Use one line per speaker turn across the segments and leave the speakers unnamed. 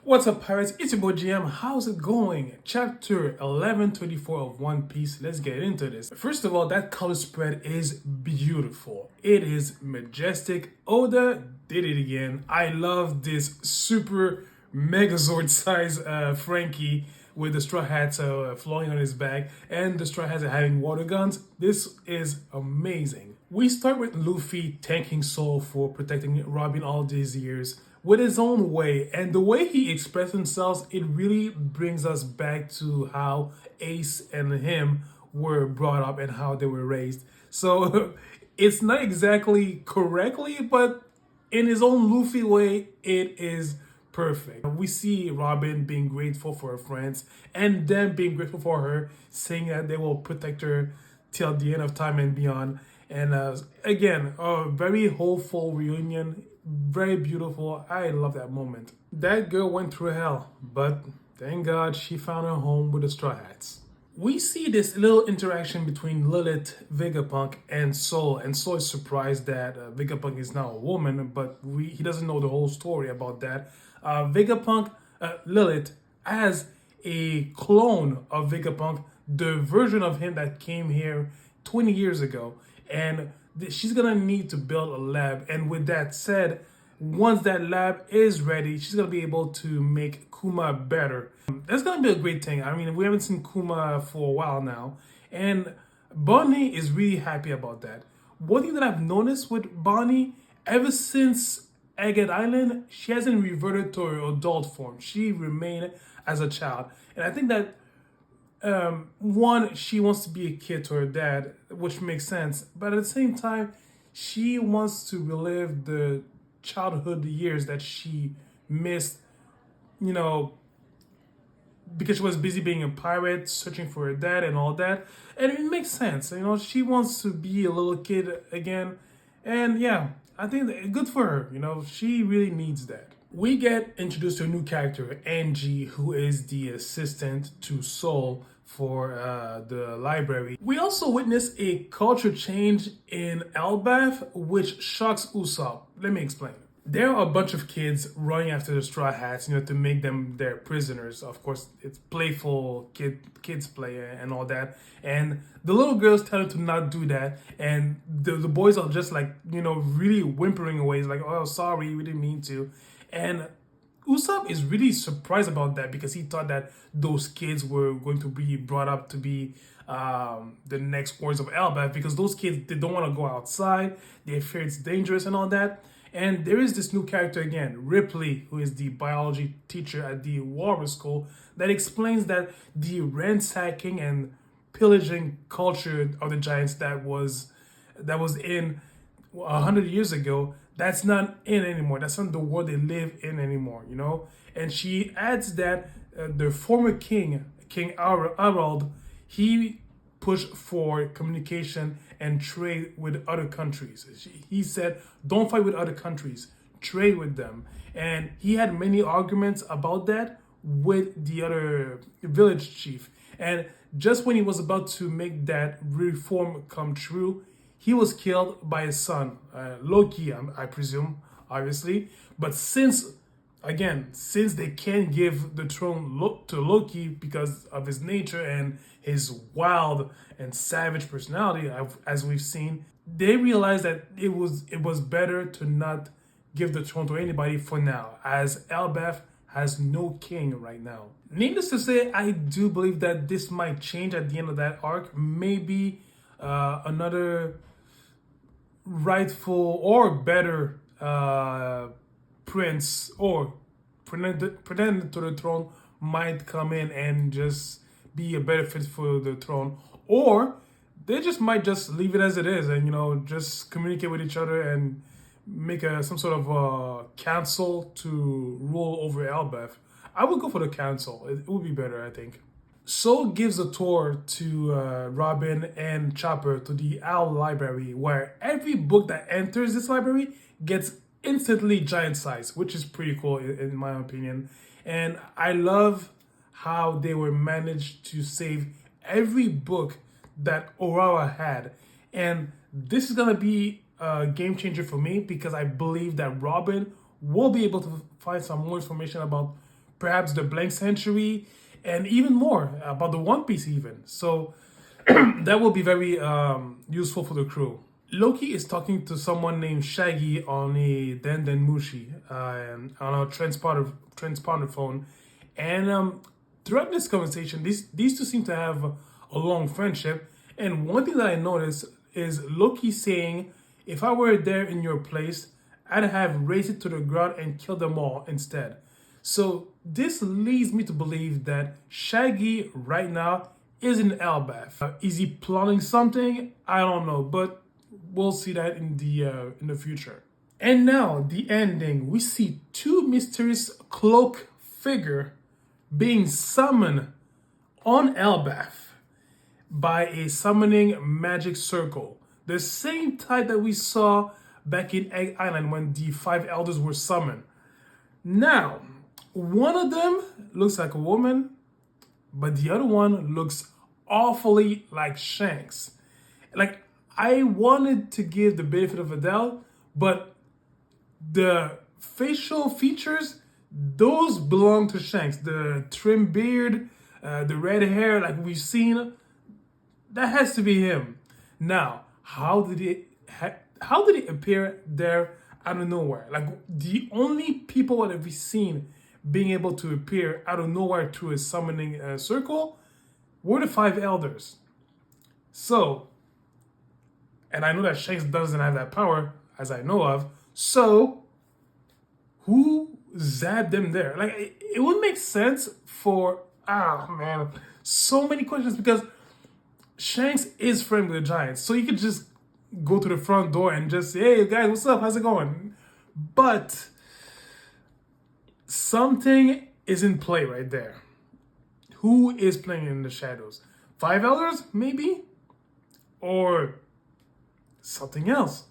What's up, pirates? It's your boy GM. How's it going? Chapter 1124 of One Piece. Let's get into this. First of all, that color spread is beautiful. It is majestic. Oda did it again. I love this super Megazord size Frankie with the straw hats flowing on his back and the straw hats having water guns. This is amazing. We start with Luffy thanking Soul for protecting Robin all these years with his own way, and the way he expressed himself, it really brings us back to how Ace and him were brought up and how they were raised. So it's not exactly correctly, but in his own Luffy way, it is perfect. We see Robin being grateful for her friends and them being grateful for her, saying that they will protect her till the end of time and beyond. And again, a very hopeful reunion, very beautiful. I love that moment. That girl went through hell, but thank God she found her home with the Straw Hats. We see this little interaction between Lilith, Vegapunk, and Soul is surprised that Vegapunk is now a woman, but he doesn't know the whole story about that. Lilith, as a clone of Vegapunk, the version of him that came here 20 years ago, and she's gonna need to build a lab. And with that said, once that lab is ready, she's gonna be able to make Kuma better. That's gonna be a great thing. I mean, we haven't seen Kuma for a while now, and Bonnie is really happy about that. One thing that I've noticed with Bonnie, ever since Agate Island, she hasn't reverted to her adult form. She remained as a child, and I think that one, she wants to be a kid to her dad, which makes sense. But at the same time, she wants to relive the childhood years that she missed, you know, because she was busy being a pirate, searching for her dad and all that. And it makes sense. She wants to be a little kid again. And yeah, I think good for her. She really needs that. We get introduced to a new character, Angie, who is the assistant to Soul for the library. We also witness a culture change in Elbaph, which shocks Usopp. Let me explain. There are a bunch of kids running after the Straw Hats, to make them their prisoners. Of course, it's playful kids play and all that. And the little girls tell them to not do that. And the boys are just like, really whimpering away. It's like, oh, sorry, we didn't mean to. And Usopp is really surprised about that because he thought that those kids were going to be brought up to be the next warriors of Elbaph, because those kids, they don't want to go outside, they fear it's dangerous and all that. And there is this new character again, Ripley, who is the biology teacher at the Walrus School, that explains that the ransacking and pillaging culture of the giants that was in 100 years ago, that's not in anymore. That's not the world they live in anymore, And she adds that the former king, King Harald, he pushed for communication and trade with other countries. He said, don't fight with other countries, trade with them. And he had many arguments about that with the other village chief. And just when he was about to make that reform come true, he was killed by his son, Loki, I presume, obviously. But since they can't give the throne to Loki because of his nature and his wild and savage personality, as we've seen, they realized that it was better to not give the throne to anybody for now, as Elbaph has no king right now. Needless to say, I do believe that this might change at the end of that arc. Maybe another rightful or better prince or pretender to the throne might come in and just be a better fit for the throne, or they just might just leave it as it is and just communicate with each other and make some sort of council to rule over Elbaph. I would go for the council. It would be better, I think. Soul gives a tour to Robin and Chopper to the Owl Library, where every book that enters this library gets instantly giant size, which is pretty cool in my opinion. And I love how they were managed to save every book that Urawa had. And this is gonna be a game changer for me because I believe that Robin will be able to find some more information about perhaps the Blank Century, and even more about the One Piece even. So that will be very useful for the crew. Loki is talking to someone named Shaggy on a Den Mushi on a transponder phone, and throughout this conversation, these two seem to have a long friendship. And one thing that I noticed is Loki saying, "If I were there in your place, I'd have razed it to the ground and killed them all instead." So this leads me to believe that Shaggy right now is in Elbaph. Is he plotting something? I don't know, but we'll see that in the future. And now the ending. We see two mysterious cloak figure being summoned on Elbaph by a summoning magic circle. The same type that we saw back in Egg Island when the five elders were summoned. Now, one of them looks like a woman, but the other one looks awfully like Shanks. Like, I wanted to give the benefit of a doubt, but the facial features, those belong to Shanks. The trim beard, the red hair, like we've seen, that has to be him. Now, how did it appear there out of nowhere? Like, the only people that we've seen being able to appear out of nowhere through a summoning circle were the five elders. So, and I know that Shanks doesn't have that power, as I know of. So, who zapped them there? Like, it would make sense for, man, so many questions, because Shanks is friends with the Giants. So you could just go to the front door and just say, "Hey guys, what's up? How's it going?" But something is in play right there. Who is playing in the shadows? Five elders, maybe? Or something else.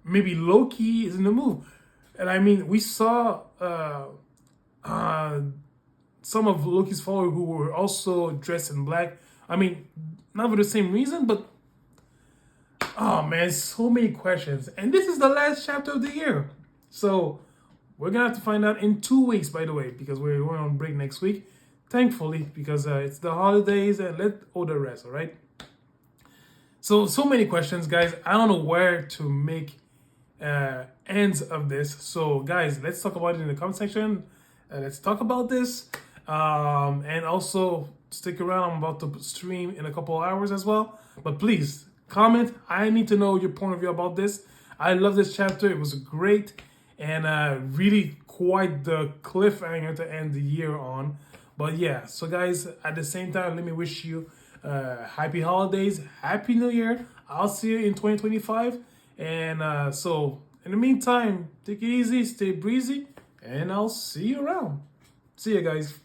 Maybe Loki is in the move. And I mean, we saw some of Loki's followers who were also dressed in black. I mean, not for the same reason, but oh man, so many questions. And this is the last chapter of the year. So we're gonna have to find out in 2 weeks, by the way, because we're going on break next week. Thankfully, because it's the holidays and let Oda rest, all right? So many questions, guys. I don't know where to make ends of this. So, guys, let's talk about it in the comment section. Let's talk about this. And also, stick around. I'm about to stream in a couple of hours as well. But please, comment. I need to know your point of view about this. I love this chapter. It was great. And really quite the cliffhanger to end the year on. But yeah, so guys, at the same time, let me wish you happy holidays, happy new year. I'll see you in 2025. And so in the meantime, take it easy, stay breezy, and I'll see you around. See you guys.